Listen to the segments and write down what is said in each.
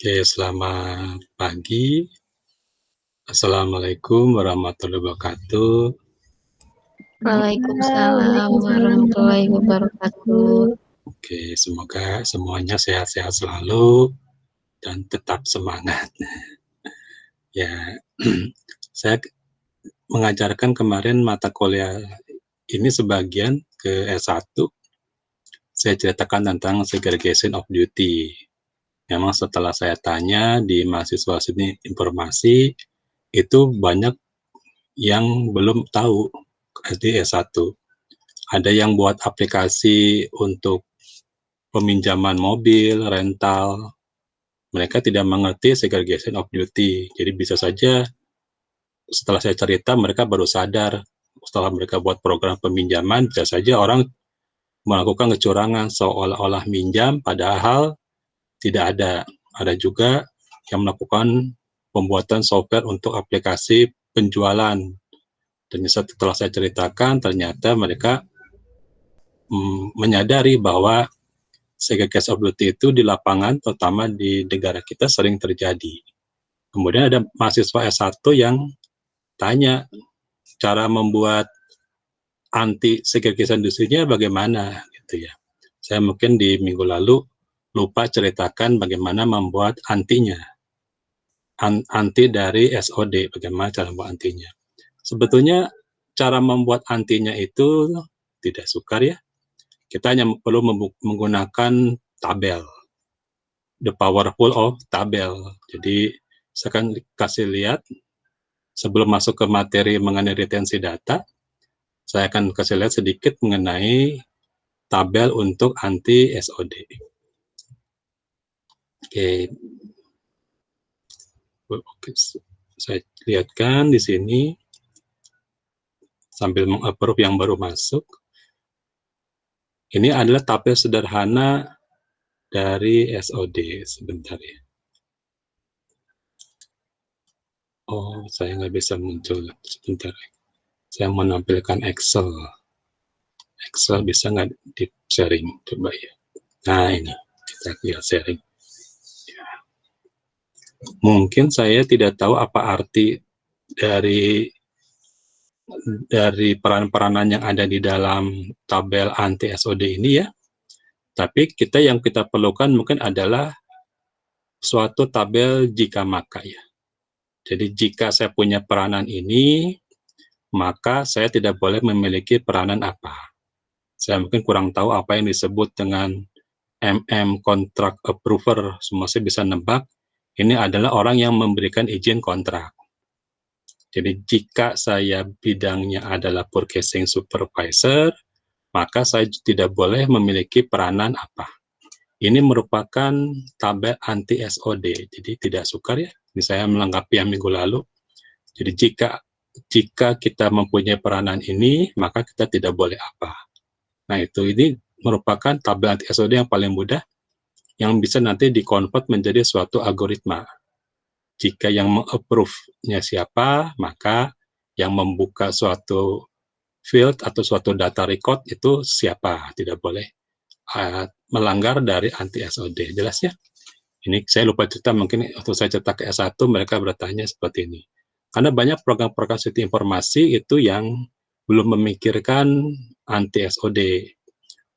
Oke, selamat pagi. Assalamualaikum warahmatullahi wabarakatuh. Waalaikumsalam warahmatullahi wabarakatuh. Oke, semoga semuanya sehat-sehat selalu dan tetap semangat. Ya, saya mengajarkan kemarin mata kuliah ini sebagian ke S1. Saya ceritakan tentang segregation of duty. Memang setelah saya tanya di mahasiswa seni informasi, itu banyak yang belum tahu di S1. Ada yang buat aplikasi untuk peminjaman mobil, rental. Mereka tidak mengerti segregation of duty. Jadi bisa saja setelah saya cerita mereka baru sadar setelah mereka buat program peminjaman, bisa saja orang melakukan kecurangan seolah-olah minjam padahal tidak ada. Ada juga yang melakukan pembuatan software untuk aplikasi penjualan. Dan setelah saya ceritakan, ternyata mereka menyadari bahwa segregation of duty itu di lapangan, terutama di negara kita, sering terjadi. Kemudian ada mahasiswa S1 yang tanya, cara membuat anti segregation duty-nya bagaimana, gitu ya. Saya mungkin di minggu lalu lupa ceritakan bagaimana membuat antinya. Anti dari SOD, bagaimana cara membuat antinya. Sebetulnya cara membuat antinya itu tidak sukar ya. Kita hanya perlu menggunakan tabel. The powerful of tabel. Jadi saya akan kasih lihat sebelum masuk ke materi mengenai retensi data, saya akan kasih lihat sedikit mengenai tabel untuk anti SOD. Oke, saya lihatkan di sini sambil meng-approve yang baru masuk. Ini adalah tabel sederhana dari SOD. Sebentar ya. Oh, saya nggak bisa muncul. Sebentar. Saya menampilkan Excel. Excel bisa nggak di-sharing? Coba ya. Nah, ini. Kita lihat sharing. Ya. Mungkin saya tidak tahu apa arti dari peran-peranan yang ada di dalam tabel anti SOD ini ya. Tapi yang kita perlukan mungkin adalah suatu tabel jika maka ya. Jadi jika saya punya peranan ini, maka saya tidak boleh memiliki peranan apa. Saya mungkin kurang tahu apa yang disebut dengan Contract Approver. Semua saya bisa nebak, ini adalah orang yang memberikan izin kontrak. Jadi jika saya bidangnya adalah purchasing supervisor, maka saya tidak boleh memiliki peranan apa. Ini merupakan tabel anti SOD, jadi tidak sukar ya. Ini saya melengkapi yang minggu lalu. Jadi jika kita mempunyai peranan ini, maka kita tidak boleh apa. Nah ini merupakan tabel anti SOD yang paling mudah, yang bisa nanti di-convert menjadi suatu algoritma. Jika yang meng-approve-nya siapa, maka yang membuka suatu field atau suatu data record itu siapa. Tidak boleh melanggar dari anti SOD. Jelas ya? Ini saya lupa cerita, mungkin waktu saya cetak ke S1 mereka bertanya seperti ini. Karena banyak program-program sistem informasi itu yang belum memikirkan anti SOD.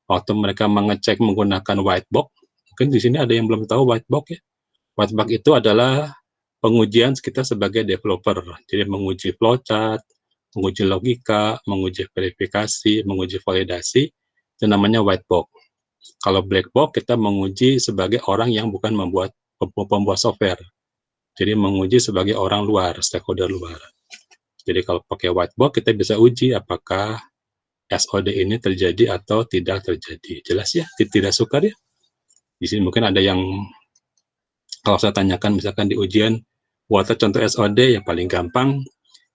Waktu mereka mengecek menggunakan whitebox, mungkin di sini ada yang belum tahu whitebox ya. Whitebox itu adalah pengujian kita sebagai developer. Jadi menguji flowchart, menguji logika, menguji verifikasi, menguji validasi, itu namanya whitebox. Kalau black box kita menguji sebagai orang yang bukan pembuat software. Jadi menguji sebagai orang luar, stakeholder luar. Jadi kalau pakai whitebox kita bisa uji apakah SOD ini terjadi atau tidak terjadi. Jelas ya? Tidak sukar ya? Di sini mungkin ada yang kalau saya tanyakan misalkan di ujian buat contoh SOD yang paling gampang,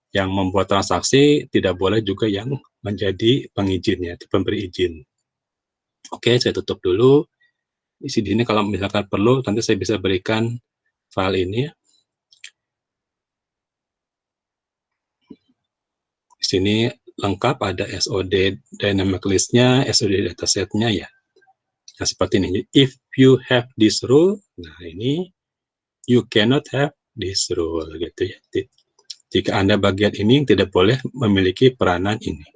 yang membuat transaksi tidak boleh juga yang menjadi pengizinnya, pemberi izin. Oke, saya tutup dulu. Di sini kalau misalkan perlu, nanti saya bisa berikan file ini. Di sini lengkap ada SOD dynamic list-nya, SOD dataset-nya ya. Nah, seperti ini. If you have this rule, nah ini you cannot have this role gitu ya. Jika Anda bagian ini tidak boleh memiliki peranan ini.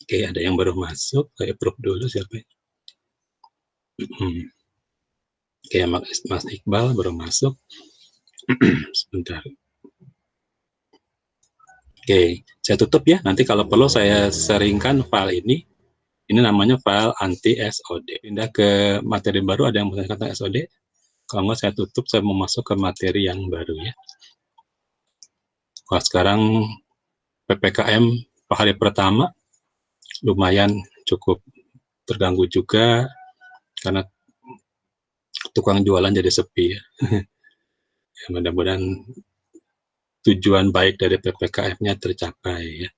Oke, ada yang baru masuk, saya approve dulu siapa ya? Oke, Mas Iqbal baru masuk. Sebentar. Oke, saya tutup ya. Nanti kalau perlu saya sharingkan file ini. Ini namanya file anti SOD. Pindah ke materi baru, ada yang mau tentang SOD? Kalau nggak saya tutup, saya mau masuk ke materi yang baru ya. Kalau sekarang PPKM hari pertama, lumayan cukup terganggu juga, karena tukang jualan jadi sepi ya. Ya, mudah-mudahan tujuan baik dari PPKM-nya tercapai ya.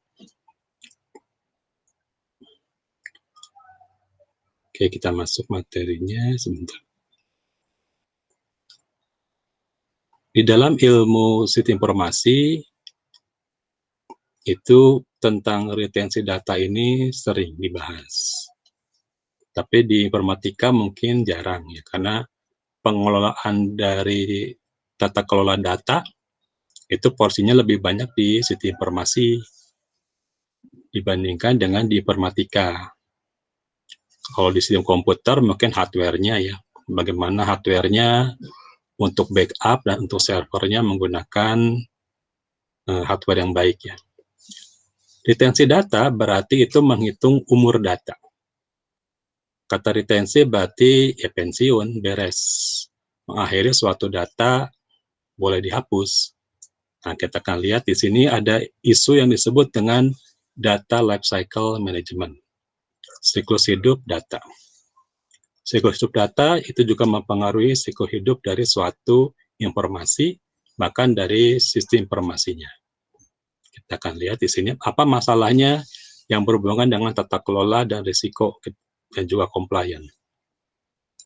Oke, kita masuk materinya sebentar. Di dalam ilmu sistem informasi, itu tentang retensi data ini sering dibahas. Tapi di informatika mungkin jarang ya, karena pengelolaan dari tata kelola data itu porsinya lebih banyak di sistem informasi dibandingkan dengan di informatika. Kalau di sistem komputer mungkin hardware-nya ya, bagaimana hardware-nya untuk backup dan untuk servernya menggunakan hardware yang baik ya. Retensi data berarti itu menghitung umur data. Kata retensi berarti ya pensiun, beres. Mengakhiri suatu data boleh dihapus. Nah, kita akan lihat di sini ada isu yang disebut dengan data lifecycle management. Siklus hidup data. Siklus hidup data itu juga mempengaruhi siklus hidup dari suatu informasi, bahkan dari sistem informasinya. Kita akan lihat di sini apa masalahnya yang berhubungan dengan tata kelola dan risiko dan juga compliance.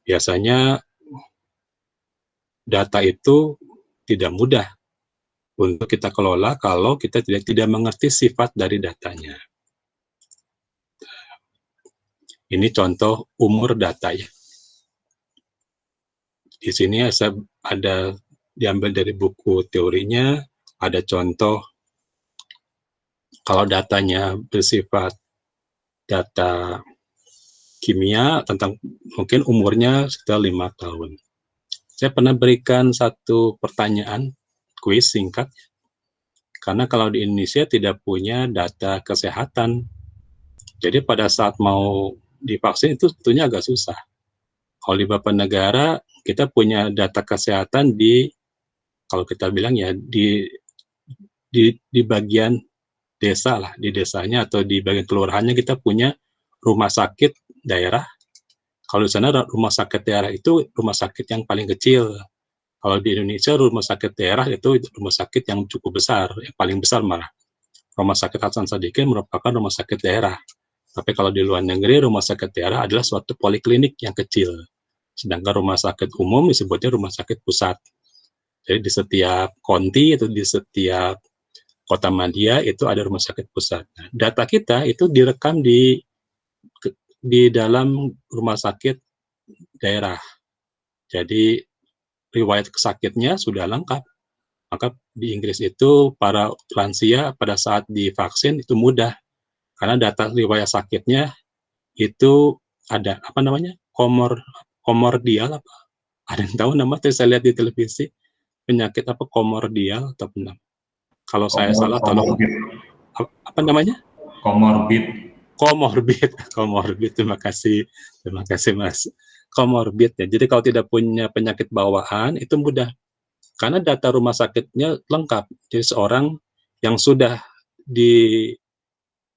Biasanya data itu tidak mudah untuk kita kelola kalau kita tidak mengerti sifat dari datanya. Ini contoh umur data ya. Di sini ada diambil dari buku teorinya, ada contoh kalau datanya bersifat data kimia tentang mungkin umurnya sekitar 5 tahun. Saya pernah berikan satu pertanyaan, kuis singkat, karena kalau di Indonesia tidak punya data kesehatan, jadi pada saat mau divaksin itu sebetulnya agak susah. Kalau di beberapa negara, kita punya data kesehatan di, kalau kita bilang ya, di bagian desa lah, di desanya atau di bagian kelurahannya kita punya rumah sakit daerah. Kalau di sana rumah sakit daerah itu rumah sakit yang paling kecil. Kalau di Indonesia rumah sakit daerah itu rumah sakit yang cukup besar, yang paling besar malah. Rumah sakit Hasan Sadikin merupakan rumah sakit daerah. Tapi kalau di luar negeri rumah sakit daerah adalah suatu poliklinik yang kecil. Sedangkan rumah sakit umum disebutnya rumah sakit pusat. Jadi di setiap konti atau di setiap kota madya itu ada rumah sakit pusat. Nah, data kita itu direkam di dalam rumah sakit daerah. Jadi riwayat sakitnya sudah lengkap. Maka di Inggris itu para lansia pada saat divaksin itu mudah. Karena data riwayat sakitnya itu ada apa namanya? Komordial apa? Ada yang tahu nama? Saya lihat di televisi penyakit apa komordial atau benar? Kalau saya salah tolong apa namanya? Komorbid. Terima kasih Mas. Komorbid ya. Jadi kalau tidak punya penyakit bawaan itu mudah. Karena data rumah sakitnya lengkap. Jadi seorang yang sudah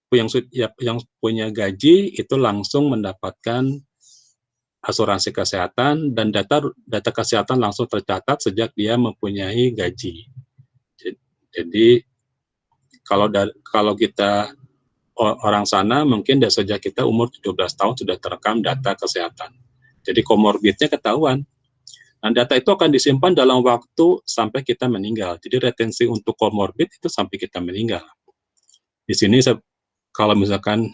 yang punya gaji itu langsung mendapatkan asuransi kesehatan dan data kesehatan langsung tercatat sejak dia mempunyai gaji. Jadi kalau kita orang sana mungkin sejak kita umur 17 tahun sudah terekam data kesehatan. Jadi komorbidnya ketahuan. Nah, data itu akan disimpan dalam waktu sampai kita meninggal. Jadi retensi untuk komorbid itu sampai kita meninggal. Di sini kalau misalkan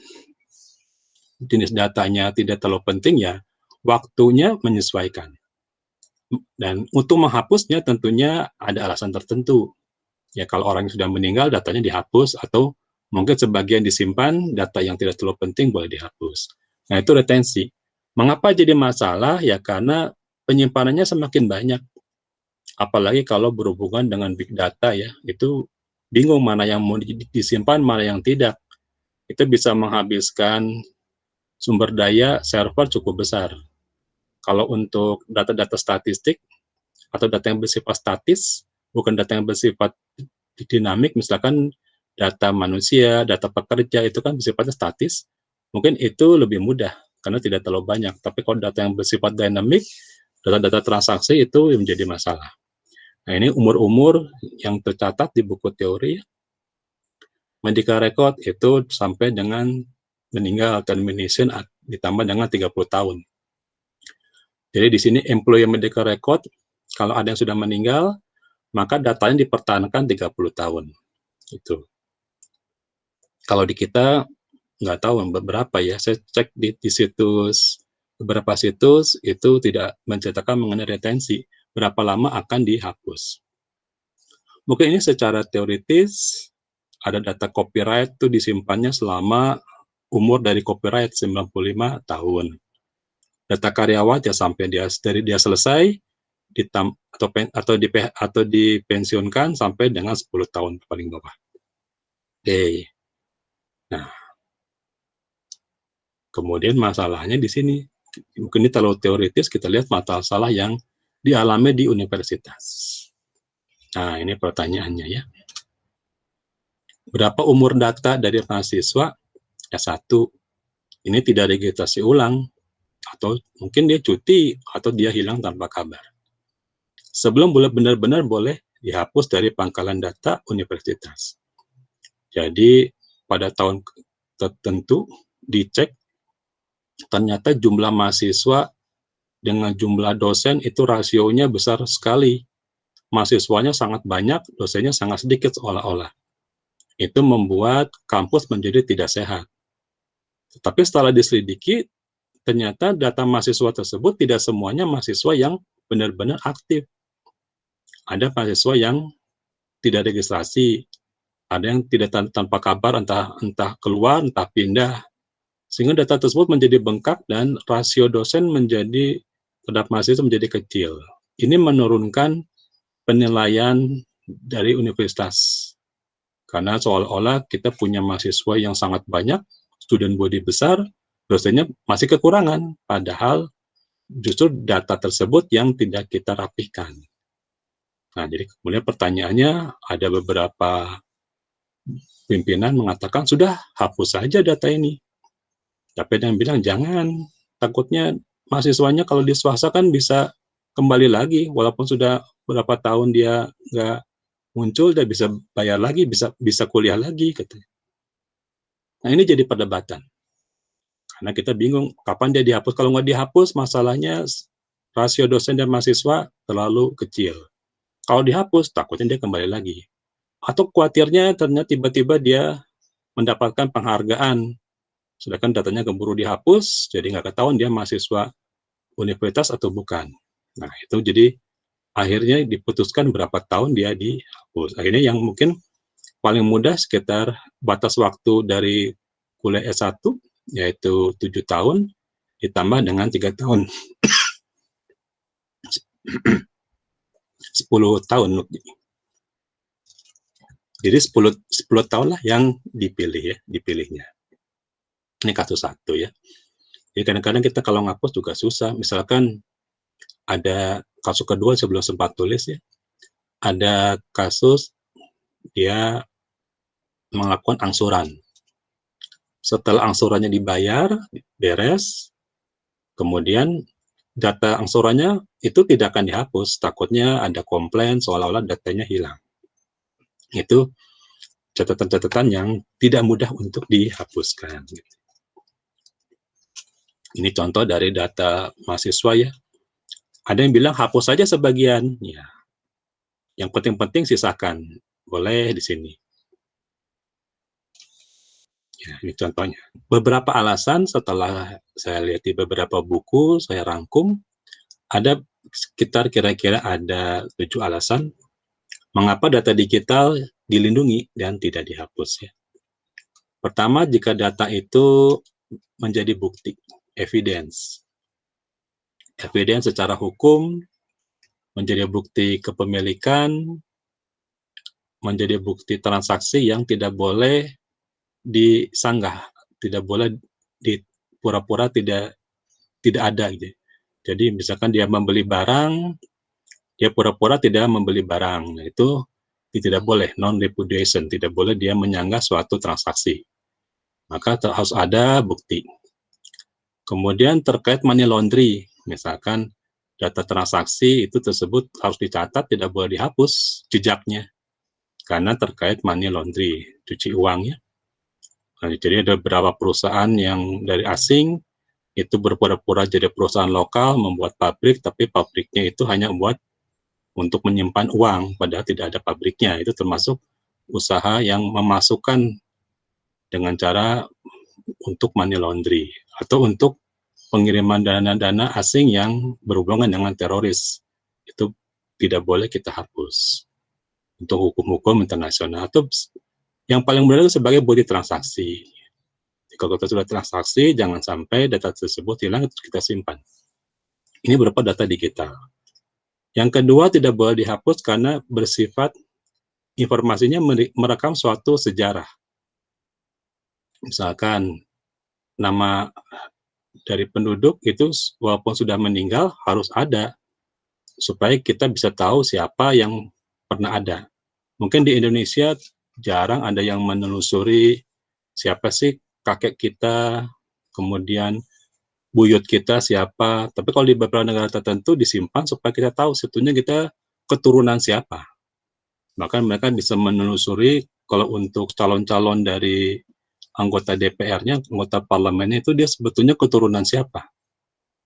jenis datanya tidak terlalu penting ya, waktunya menyesuaikan. Dan untuk menghapusnya tentunya ada alasan tertentu. Ya, kalau orang yang sudah meninggal, datanya dihapus, atau mungkin sebagian disimpan, data yang tidak terlalu penting boleh dihapus. Nah, itu retensi. Mengapa jadi masalah? Ya, karena penyimpanannya semakin banyak. Apalagi kalau berhubungan dengan big data ya, itu bingung mana yang mau disimpan, mana yang tidak. Itu bisa menghabiskan sumber daya server cukup besar. Kalau untuk data-data statistik atau data yang bersifat statis, bukan data yang bersifat dinamik, misalkan data manusia, data pekerja itu kan bersifatnya statis, mungkin itu lebih mudah karena tidak terlalu banyak. Tapi kalau data yang bersifat dinamik, data-data transaksi itu menjadi masalah. Nah, ini umur-umur yang tercatat di buku teori medical record itu sampai dengan meninggal, termination ditambah dengan 30 tahun. Jadi di sini employee medical record, kalau ada yang sudah meninggal, maka datanya dipertahankan 30 tahun. Itu. Kalau di kita, nggak tahu beberapa ya, saya cek di situs, beberapa situs itu tidak menceritakan mengenai retensi, berapa lama akan dihapus. Mungkin ini secara teoritis, ada data copyright itu disimpannya selama umur dari copyright 95 tahun. Data karyawan ya sampai dari dia selesai atau dipensiunkan sampai dengan 10 tahun paling bawah. Oke. Nah, kemudian masalahnya di sini, mungkin ini terlalu teoritis, kita lihat masalah yang dialami di universitas. Nah, ini pertanyaannya ya. Berapa umur data dari mahasiswa S1? Ini tidak registrasi ulang, atau mungkin dia cuti, atau dia hilang tanpa kabar. Sebelum benar-benar boleh dihapus dari pangkalan data universitas. Jadi pada tahun tertentu dicek, ternyata jumlah mahasiswa dengan jumlah dosen itu rasionya besar sekali. Mahasiswanya sangat banyak, dosennya sangat sedikit seolah-olah. Itu membuat kampus menjadi tidak sehat. Tapi setelah diselidiki, ternyata data mahasiswa tersebut tidak semuanya mahasiswa yang benar-benar aktif. Ada mahasiswa yang tidak registrasi, ada yang tidak tanpa kabar, entah keluar, entah pindah. Sehingga data tersebut menjadi bengkak dan rasio dosen terhadap mahasiswa menjadi kecil. Ini menurunkan penilaian dari universitas. Karena seolah-olah kita punya mahasiswa yang sangat banyak, student body besar, dosennya masih kekurangan. Padahal justru data tersebut yang tidak kita rapihkan. Nah, jadi kemudian pertanyaannya, ada beberapa pimpinan mengatakan, sudah hapus saja data ini. Tapi ada yang bilang, jangan, takutnya mahasiswanya kalau di swasta kan bisa kembali lagi, walaupun sudah berapa tahun dia nggak muncul, dia bisa bayar lagi, bisa kuliah lagi, katanya. Nah, ini jadi perdebatan. Karena kita bingung, kapan dia dihapus. Kalau nggak dihapus, masalahnya rasio dosen dan mahasiswa terlalu kecil. Kalau dihapus, takutnya dia kembali lagi. Atau khawatirnya ternyata tiba-tiba dia mendapatkan penghargaan, sedangkan datanya keburu dihapus, jadi nggak ketahuan dia mahasiswa universitas atau bukan. Nah, itu jadi akhirnya diputuskan berapa tahun dia dihapus. Akhirnya yang mungkin paling mudah sekitar batas waktu dari kuliah S1, yaitu 7 tahun, ditambah dengan 3 tahun. 10 tahun. Jadi 10 tahun lah yang dipilihnya. Ini kasus satu ya. Jadi kadang-kadang kita kalau ngapus juga susah. Misalkan ada kasus kedua sebelum sempat tulis ya. Ada kasus dia melakukan angsuran. Setelah angsurannya dibayar, beres, kemudian data angsurannya itu tidak akan dihapus. Takutnya ada komplain seolah-olah datanya hilang. Itu catatan-catatan yang tidak mudah untuk dihapuskan. Ini contoh dari data mahasiswa ya. Ada yang bilang hapus saja sebagian. Ya. Yang penting-penting sisakan. Boleh di sini. Ya, ini contohnya. Beberapa alasan setelah saya lihat di beberapa buku, saya rangkum, ada sekitar kira-kira ada 7 alasan mengapa data digital dilindungi dan tidak dihapus ya. Pertama, jika data itu menjadi bukti, evidence. Evidence secara hukum menjadi bukti kepemilikan, menjadi bukti transaksi yang tidak boleh disanggah, tidak boleh di pura-pura tidak ada gitu. Jadi misalkan dia membeli barang, dia pura-pura tidak membeli barang. Nah, itu tidak boleh, non-repudiation, tidak boleh dia menyanggah suatu transaksi. Maka harus ada bukti. Kemudian terkait money laundry, misalkan data transaksi itu tersebut harus dicatat, tidak boleh dihapus jejaknya, karena terkait money laundry, cuci uang ya. Nah, jadi ada beberapa perusahaan yang dari asing, itu berpura-pura jadi perusahaan lokal, membuat pabrik, tapi pabriknya itu hanya buat untuk menyimpan uang, padahal tidak ada pabriknya. Itu termasuk usaha yang memasukkan dengan cara untuk money laundry, atau untuk pengiriman dana-dana asing yang berhubungan dengan teroris. Itu tidak boleh kita hapus untuk hukum-hukum internasional. Atau yang paling benar itu sebagai bukti transaksi. Kalau kita sudah transaksi, jangan sampai data tersebut hilang, kita simpan. Ini berupa data digital. Yang kedua, tidak boleh dihapus karena bersifat informasinya merekam suatu sejarah. Misalkan nama dari penduduk itu walaupun sudah meninggal harus ada supaya kita bisa tahu siapa yang pernah ada. Mungkin di Indonesia jarang ada yang menelusuri siapa sih kakek kita, kemudian buyut kita siapa. Tapi kalau di beberapa negara tertentu disimpan supaya kita tahu sebetulnya kita keturunan siapa. Bahkan mereka bisa menelusuri kalau untuk calon-calon dari anggota DPR-nya, anggota parlemennya itu dia sebetulnya keturunan siapa.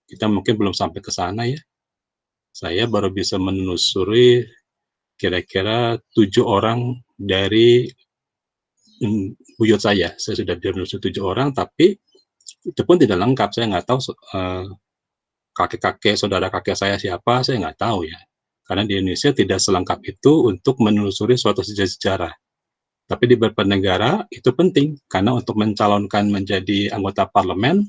Kita mungkin belum sampai ke sana ya. Saya baru bisa menelusuri kira-kira 7 orang dari buyut saya. Saya sudah menelusuri 7 orang, tapi itu pun tidak lengkap. Saya nggak tahu kakek-kakek, saudara kakek saya siapa, saya nggak tahu ya. Karena di Indonesia tidak selengkap itu untuk menelusuri suatu sejarah. Tapi di beberapa negara itu penting, karena untuk mencalonkan menjadi anggota parlemen,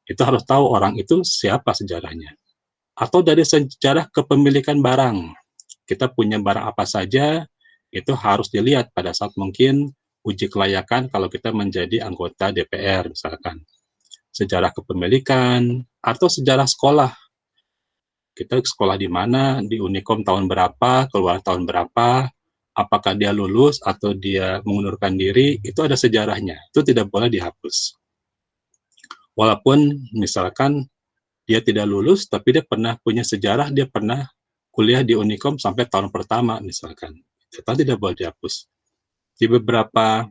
itu harus tahu orang itu siapa sejarahnya. Atau dari sejarah kepemilikan barang. Kita punya barang apa saja, itu harus dilihat pada saat mungkin uji kelayakan kalau kita menjadi anggota DPR misalkan. Sejarah kepemilikan, atau sejarah sekolah. Kita sekolah di mana, di Unikom tahun berapa, keluar tahun berapa, apakah dia lulus atau dia mengundurkan diri, itu ada sejarahnya. Itu tidak boleh dihapus. Walaupun misalkan dia tidak lulus, tapi dia pernah punya sejarah, dia pernah kuliah di Unikom sampai tahun pertama misalkan. Itu tidak boleh dihapus. Di beberapa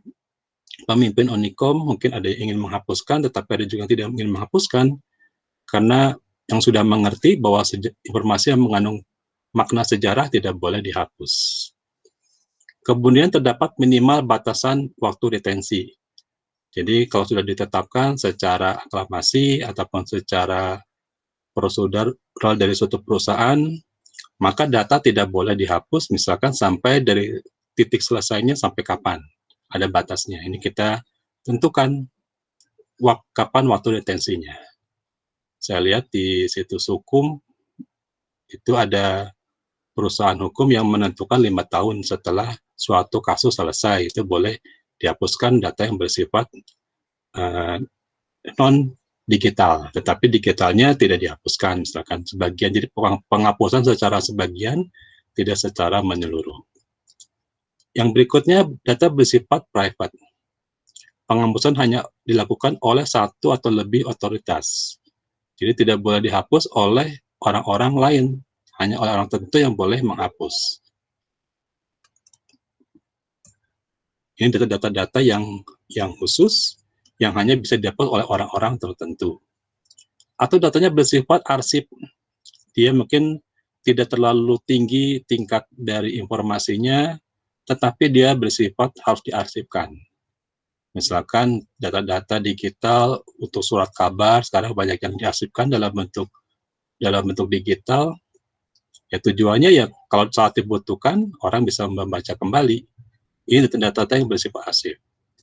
pemimpin Unikom mungkin ada yang ingin menghapuskan, tetapi ada juga yang tidak ingin menghapuskan, karena yang sudah mengerti bahwa informasi yang mengandung makna sejarah tidak boleh dihapus. Kemudian terdapat minimal batasan waktu retensi. Jadi kalau sudah ditetapkan secara aklamasi ataupun secara prosedural dari suatu perusahaan, maka data tidak boleh dihapus misalkan sampai dari titik selesainya sampai kapan. Ada batasnya. Ini kita tentukan kapan waktu retensinya. Saya lihat di situs hukum itu ada perusahaan hukum yang menentukan 5 tahun setelah suatu kasus selesai itu boleh dihapuskan data yang bersifat non digital, tetapi digitalnya tidak dihapuskan misalkan sebagian, jadi penghapusan secara sebagian, tidak secara menyeluruh. Yang berikutnya, data bersifat private. Penghapusan hanya dilakukan oleh satu atau lebih otoritas. Jadi tidak boleh dihapus oleh orang-orang lain, hanya oleh orang tertentu yang boleh menghapus. Ini data-data yang khusus, yang hanya bisa dihapus oleh orang-orang tertentu. Atau datanya bersifat arsip, dia mungkin tidak terlalu tinggi tingkat dari informasinya, tetapi dia bersifat harus diarsipkan. Misalkan data-data digital untuk surat kabar sekarang banyak yang diarsipkan dalam bentuk digital. Ya tujuannya ya kalau saat dibutuhkan orang bisa membaca kembali. Ini data-data yang bersifat arsip.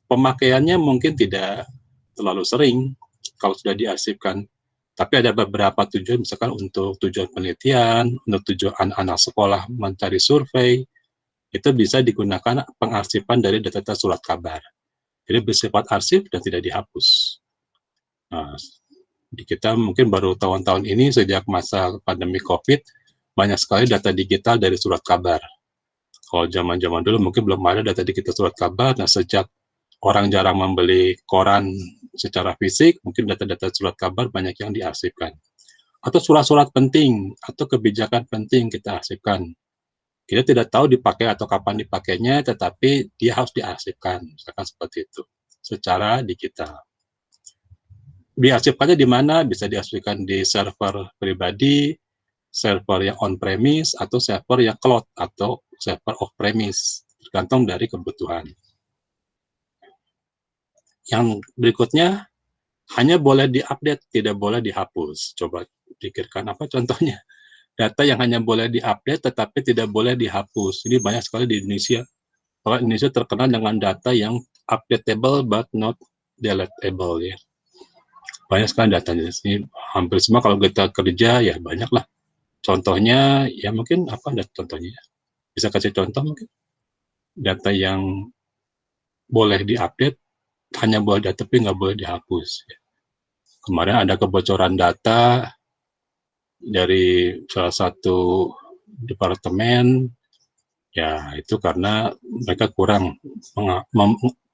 Pemakaiannya mungkin tidak terlalu sering kalau sudah diarsipkan. Tapi ada beberapa tujuan, misalkan untuk tujuan penelitian, untuk tujuan anak-anak sekolah mencari survei, itu bisa digunakan pengarsipan dari data-data surat kabar. Jadi bersifat arsip dan tidak dihapus. Nah, di kita mungkin baru tahun-tahun ini sejak masa pandemi COVID, banyak sekali data digital dari surat kabar. Kalau zaman-zaman dulu mungkin belum ada data digital surat kabar, nah sejak orang jarang membeli koran secara fisik, mungkin data-data surat kabar banyak yang diarsipkan. Atau surat-surat penting, atau kebijakan penting kita arsipkan. Kita tidak tahu dipakai atau kapan dipakainya, tetapi dia harus diarsipkan, misalkan seperti itu, secara digital. Diarsipkannya di mana? Bisa diarsipkan di server pribadi, server yang on-premise, atau server yang cloud, atau server off-premise, tergantung dari kebutuhan. Yang berikutnya, hanya boleh diupdate, tidak boleh dihapus. Coba pikirkan apa contohnya. Data yang hanya boleh diupdate, tetapi tidak boleh dihapus. Ini banyak sekali di Indonesia. Kalau Indonesia terkenal dengan data yang updatable but not deletable ya. Banyak sekali datanya. Ini hampir semua kalau kita kerja ya banyak lah. Contohnya ya mungkin apa contohnya? Bisa kasih contoh mungkin. Data yang boleh diupdate hanya boleh data tapi nggak boleh dihapus. Kemarin ada kebocoran data dari salah satu departemen, ya itu karena mereka kurang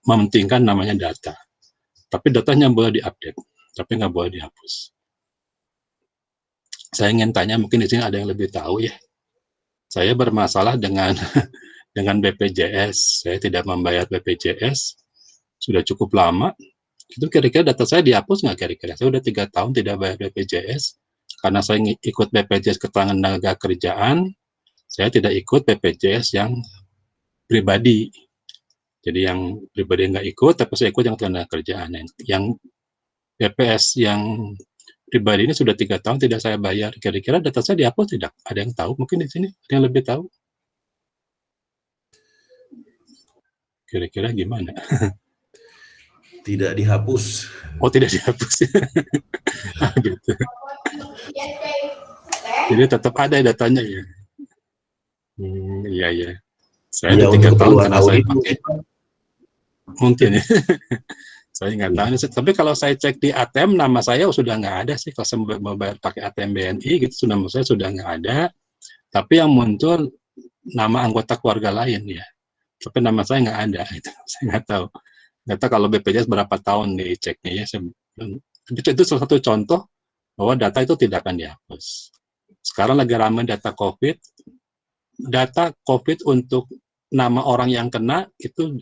mementingkan namanya data. Tapi datanya boleh diupdate, tapi nggak boleh dihapus. Saya ingin tanya, mungkin di sini ada yang lebih tahu ya. Saya bermasalah dengan BPJS. Saya tidak membayar BPJS sudah cukup lama. Itu kira-kira data saya dihapus nggak kira-kira? Saya udah 3 tahun tidak bayar BPJS karena saya ikut BPJS Ketenaga Kerjaan. Saya tidak ikut BPJS yang pribadi. Jadi yang pribadi nggak ikut, tapi saya ikut yang Ketenaga Kerjaan. Yang BPS yang pribadi ini sudah 3 tahun tidak saya bayar. Kira-kira data saya dihapus tidak? Ada yang tahu mungkin di sini? Ada yang lebih tahu? Kira-kira gimana? Tidak dihapus. Oh, tidak dihapus. Gitu. Jadi tetap ada datanya ya. Iya ya. Saya Ya, udah 3 tahun karena saya audit pakai. Mungkin ya. Saya nggak tahu. Tapi kalau saya cek di ATM, nama saya sudah nggak ada sih. Kalau saya mau bayar pakai ATM BNI, gitu, nama saya sudah nggak ada. Tapi yang muncul nama anggota keluarga lain ya. Tapi nama saya nggak ada. Gitu. Saya nggak tahu. Nggak tahu kalau BPJS berapa tahun diceknya ya. Itu salah satu contoh bahwa data itu tidak akan dihapus. Sekarang lagi ramai data COVID. Data COVID untuk nama orang yang kena itu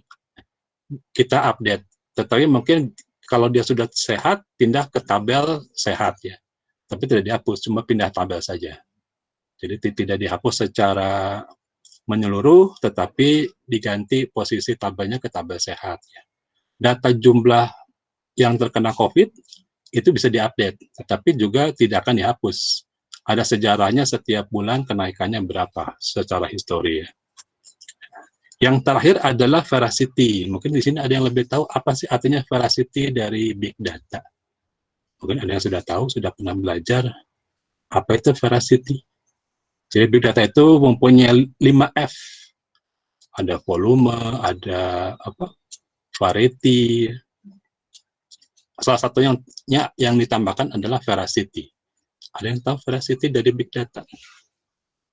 kita update. Tetapi mungkin kalau dia sudah sehat, pindah ke tabel sehat ya. Tapi tidak dihapus, cuma pindah tabel saja. Jadi tidak dihapus secara menyeluruh, tetapi diganti posisi tabelnya ke tabel sehat ya. Data jumlah yang terkena COVID itu bisa diupdate, tetapi juga tidak akan dihapus. Ada sejarahnya setiap bulan kenaikannya berapa secara histori ya. Yang terakhir adalah veracity. Mungkin di sini ada yang lebih tahu apa sih artinya veracity dari big data. Mungkin ada yang sudah tahu, sudah pernah belajar apa itu veracity. Jadi big data itu mempunyai 5F. Ada volume, ada variety. Salah satunya yang ditambahkan adalah veracity. Ada yang tahu veracity dari big data?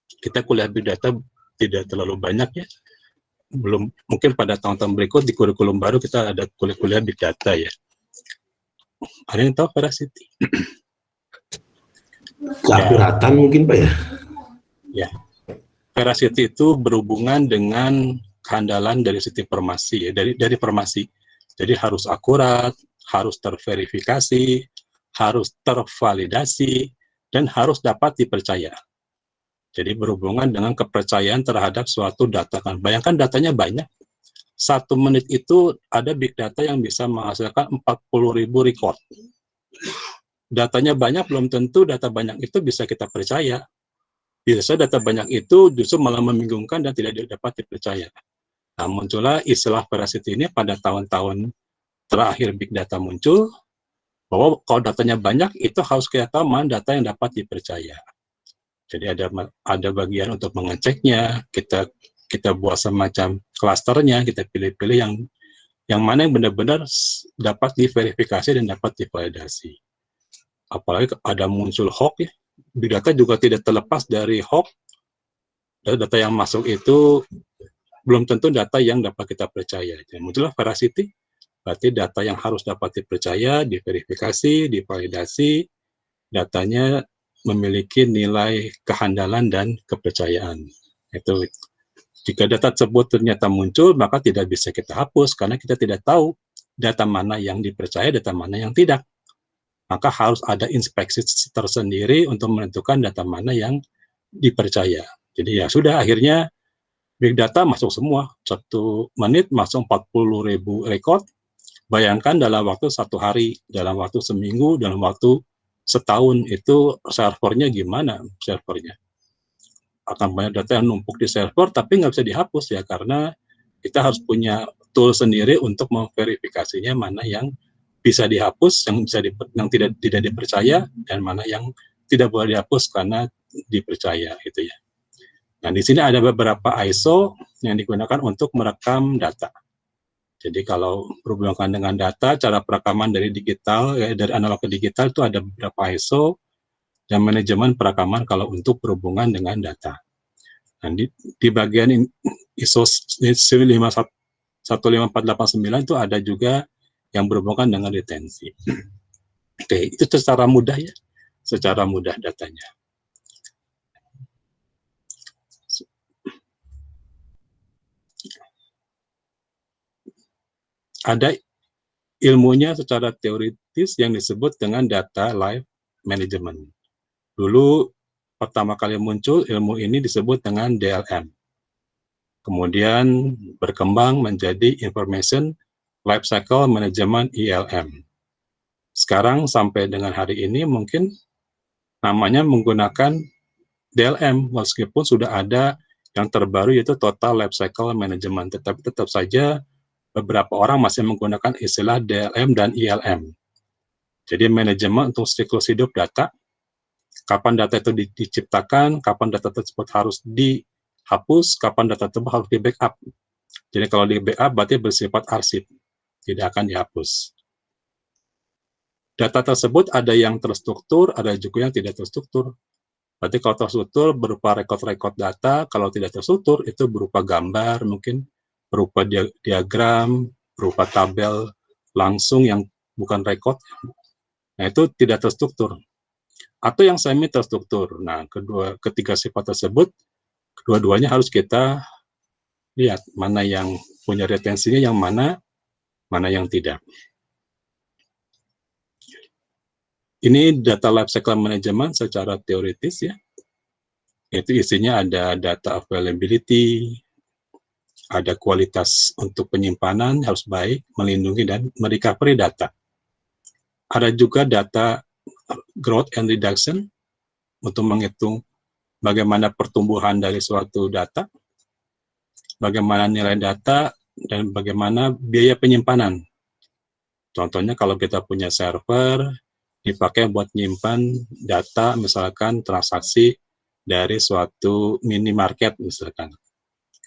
Kita kuliah big data tidak terlalu banyak ya. Belum, mungkin pada tahun-tahun berikut di kurikulum baru kita ada kuliah big data ya. Ada yang tahu veracity? Keakuratan ya. Mungkin Pak ya? Ya. Veracity itu berhubungan dengan kehandalan dari sisi informasi ya, dari informasi. Jadi harus akurat, harus terverifikasi, harus tervalidasi, dan harus dapat dipercaya. Jadi berhubungan dengan kepercayaan terhadap suatu data. Kan bayangkan datanya banyak, 1 menit itu ada big data yang bisa menghasilkan 40.000 record. Datanya banyak, belum tentu data banyak itu bisa kita percaya. Biasanya data banyak itu justru malah membingungkan dan tidak dapat dipercaya. Nah, muncullah istilah veracity ini pada tahun-tahun terakhir big data muncul, bahwa kalau datanya banyak, itu harus kita tahu mana data yang dapat dipercaya. Jadi ada bagian untuk mengeceknya, kita buat semacam klasternya, kita pilih-pilih yang mana yang benar-benar dapat diverifikasi dan dapat divalidasi. Apalagi ada muncul hoax ya, big data juga tidak terlepas dari hoax. Data yang masuk itu belum tentu data yang dapat kita percaya. Jadi muncullah veracity, berarti data yang harus dapat dipercaya, diverifikasi, divalidasi, datanya memiliki nilai kehandalan dan kepercayaan. Itu jika data tersebut ternyata muncul, maka tidak bisa kita hapus karena kita tidak tahu data mana yang dipercaya, data mana yang tidak. Maka harus ada inspeksi tersendiri untuk menentukan data mana yang dipercaya. Jadi ya sudah, akhirnya big data masuk semua. 1 menit masuk 40.000 record. Bayangkan dalam waktu 1 hari, dalam waktu seminggu, dalam waktu setahun, itu servernya gimana servernya? Akan banyak data yang numpuk di server, tapi nggak bisa dihapus ya, karena kita harus punya tool sendiri untuk memverifikasinya mana yang bisa dihapus, yang tidak dipercaya, dan mana yang tidak boleh dihapus karena dipercaya gitu ya. Nah, di sini ada beberapa ISO yang digunakan untuk merekam data. Jadi kalau berhubungan dengan data, cara perekaman dari digital, dari analog ke digital itu ada beberapa ISO dan manajemen perekaman kalau untuk berhubungan dengan data. Nah, di bagian ISO 15489 itu ada juga yang berhubungan dengan retensi. Oke, itu secara mudah ya, secara mudah datanya. Ada ilmunya secara teoritis yang disebut dengan data life management. Dulu pertama kali muncul ilmu ini disebut dengan DLM. Kemudian berkembang menjadi Information Lifecycle Management ILM. Sekarang sampai dengan hari ini mungkin namanya menggunakan DLM, meskipun sudah ada yang terbaru yaitu Total Lifecycle Management, tetapi tetap saja beberapa orang masih menggunakan istilah DLM dan ILM. Jadi manajemen untuk siklus hidup data, kapan data itu diciptakan, kapan data tersebut harus dihapus, kapan data tersebut harus di-backup. Jadi kalau di-backup berarti bersifat arsip, tidak akan dihapus. Data tersebut ada yang terstruktur, ada juga yang tidak terstruktur. Berarti kalau terstruktur berupa rekod-rekod data, kalau tidak terstruktur itu berupa gambar mungkin, berupa diagram, berupa tabel langsung yang bukan rekod. Nah, itu tidak terstruktur. Atau yang semi terstruktur. Nah, ketiga sifat tersebut, kedua-duanya harus kita lihat mana yang punya retensinya, yang mana yang tidak. Ini data lifecycle management secara teoritis ya. Itu isinya ada data availability, ada kualitas untuk penyimpanan harus baik, melindungi dan merecovery data. Ada juga data growth and reduction untuk menghitung bagaimana pertumbuhan dari suatu data, bagaimana nilai data, dan bagaimana biaya penyimpanan. Contohnya kalau kita punya server, dipakai buat nyimpan data, misalkan transaksi dari suatu minimarket misalkan.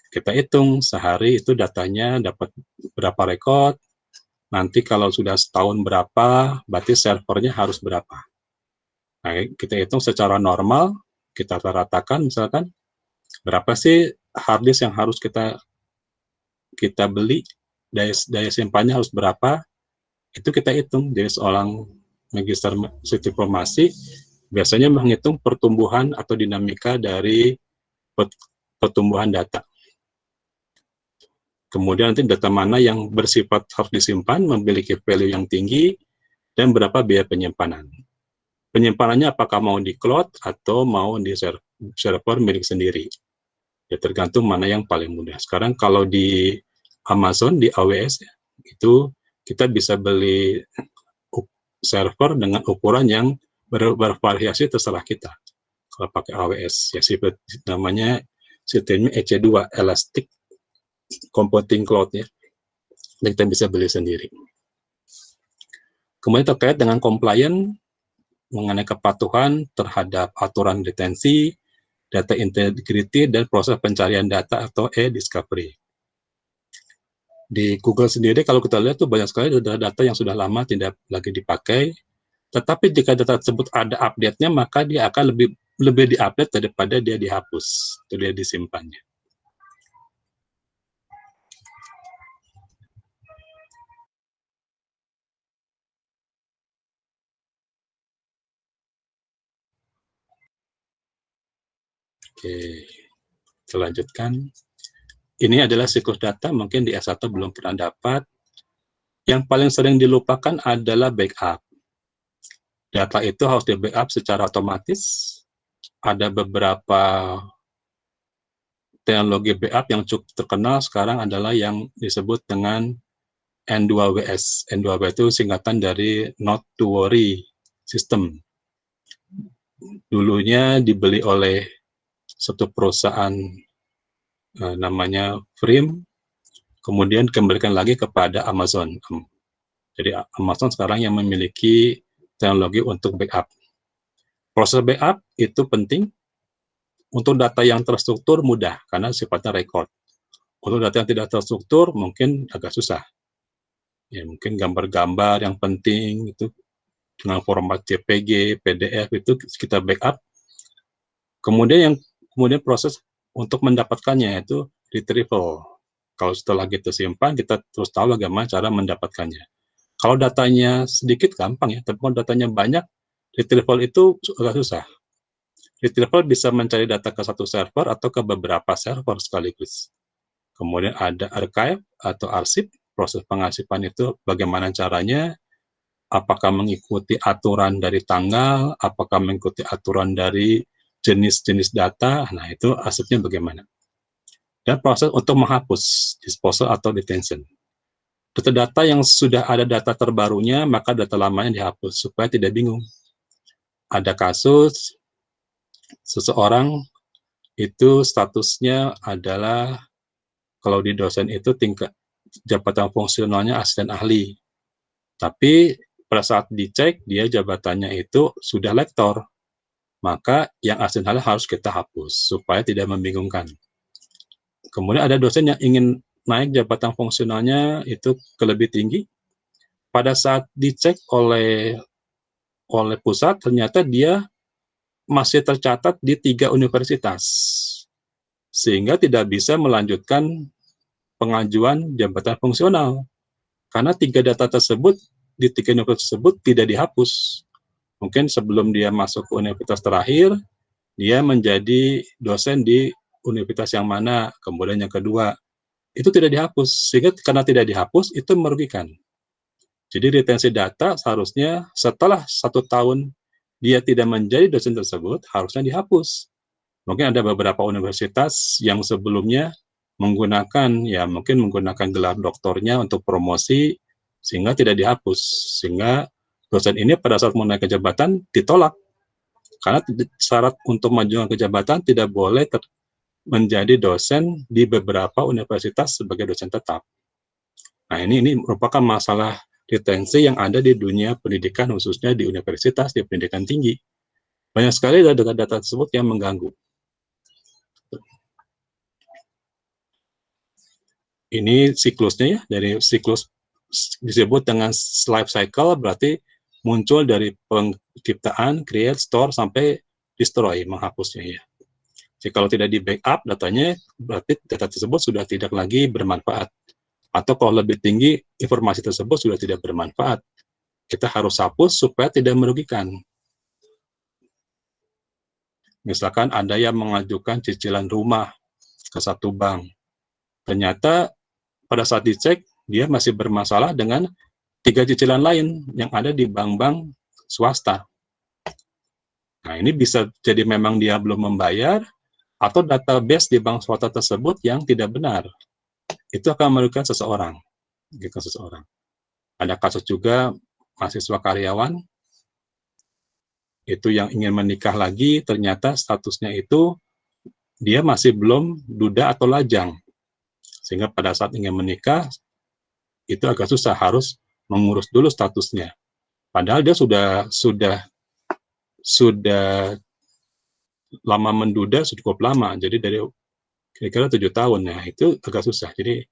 Kita hitung sehari itu datanya dapat berapa rekod, nanti kalau sudah setahun berapa, berarti servernya harus berapa. Nah, kita hitung secara normal, kita ratakan misalkan, berapa sih hard disk yang harus kita beli, daya simpannya harus berapa, itu kita hitung. Jadi seorang magister sistem informasi biasanya menghitung pertumbuhan atau dinamika dari pertumbuhan data. Kemudian nanti data mana yang bersifat harus disimpan, memiliki value yang tinggi, dan berapa biaya penyimpanan. Penyimpanannya apakah mau di cloud atau mau di server milik sendiri. Ya tergantung mana yang paling mudah. Sekarang kalau di Amazon, di AWS, itu kita bisa beli server dengan ukuran yang bervariasi terserah kita. Kalau pakai AWS, ya namanya sistemnya EC2, Elastic Computing Cloud ya. Dan kita bisa beli sendiri. Kemudian terkait dengan compliance mengenai kepatuhan terhadap aturan retensi, data integrity, dan proses pencarian data atau e-discovery. Di Google sendiri kalau kita lihat tuh banyak sekali data yang sudah lama tidak lagi dipakai, tetapi jika data tersebut ada update-nya maka dia akan lebih diupdate daripada dia dihapus atau dia disimpannya. Oke, kita lanjutkan. Ini adalah siklus data, mungkin di S1 belum pernah dapat. Yang paling sering dilupakan adalah backup. Data itu harus di-backup secara otomatis. Ada beberapa teknologi backup yang cukup terkenal sekarang adalah yang disebut dengan N2WS. N2WS itu singkatan dari Not to Worry System. Dulunya dibeli oleh satu perusahaan namanya Frame, kemudian dikembalikan lagi kepada Amazon. Jadi Amazon sekarang yang memiliki teknologi untuk backup. Proses backup itu penting. Untuk data yang terstruktur mudah, karena sifatnya record. Untuk data yang tidak terstruktur mungkin agak susah. Ya, mungkin gambar-gambar yang penting itu dengan format JPG, PDF itu kita backup. Kemudian proses untuk mendapatkannya itu retrieval. Kalau setelah kita simpan, kita terus tahu bagaimana cara mendapatkannya. Kalau datanya sedikit gampang ya, tapi kalau datanya banyak, retrieval itu agak susah. Retrieval bisa mencari data ke satu server atau ke beberapa server sekaligus. Kemudian ada archive atau arsip, proses pengarsipan itu bagaimana caranya, apakah mengikuti aturan dari tanggal, apakah mengikuti aturan dari jenis-jenis data, nah itu arsipnya bagaimana. Dan proses untuk menghapus, disposal atau detention. Data-data yang sudah ada data terbarunya, maka data lamanya dihapus, supaya tidak bingung. Ada kasus, seseorang itu statusnya adalah, kalau di dosen itu tingkat jabatan fungsionalnya asisten ahli. Tapi pada saat dicek, dia jabatannya itu sudah lektor. Maka yang asisten ahli harus kita hapus, supaya tidak membingungkan. Kemudian ada dosen yang ingin naik jabatan fungsionalnya itu ke lebih tinggi. Pada saat dicek oleh pusat, ternyata dia masih tercatat di 3 universitas. Sehingga tidak bisa melanjutkan pengajuan jabatan fungsional. Karena 3 data tersebut, di 3 universitas tersebut tidak dihapus. Mungkin sebelum dia masuk ke universitas terakhir, dia menjadi dosen di universitas yang mana, kemudian yang kedua, itu tidak dihapus. Sehingga karena tidak dihapus, itu merugikan. Jadi retensi data seharusnya setelah 1 tahun dia tidak menjadi dosen tersebut, harusnya dihapus. Mungkin ada beberapa universitas yang sebelumnya mungkin menggunakan gelar doktornya untuk promosi, sehingga tidak dihapus. Sehingga dosen ini pada saat mau naik ke jabatan ditolak. Karena syarat untuk maju ke jabatan tidak boleh menjadi dosen di beberapa universitas sebagai dosen tetap. Nah, ini merupakan masalah retensi yang ada di dunia pendidikan, khususnya di universitas, di pendidikan tinggi. Banyak sekali data-data tersebut yang mengganggu. Ini siklusnya ya, dari siklus disebut dengan life cycle, berarti muncul dari penciptaan, create, store, sampai destroy, menghapusnya ya. Jadi kalau tidak di backup datanya, berarti data tersebut sudah tidak lagi bermanfaat. Atau kalau lebih tinggi, informasi tersebut sudah tidak bermanfaat. Kita harus hapus supaya tidak merugikan. Misalkan ada yang mengajukan cicilan rumah ke satu bank. Ternyata pada saat dicek, dia masih bermasalah dengan 3 cicilan lain yang ada di bank-bank swasta. Nah, ini bisa jadi memang dia belum membayar, atau database di bank swasta tersebut yang tidak benar. itu akan merugikan seseorang. Ada kasus juga mahasiswa karyawan itu yang ingin menikah lagi, ternyata statusnya itu dia masih belum duda atau lajang, sehingga pada saat ingin menikah itu agak susah, harus mengurus dulu statusnya. Padahal dia sudah lama menduda, cukup lama, jadi dari kira-kira 7 tahun, ya itu agak susah. Jadi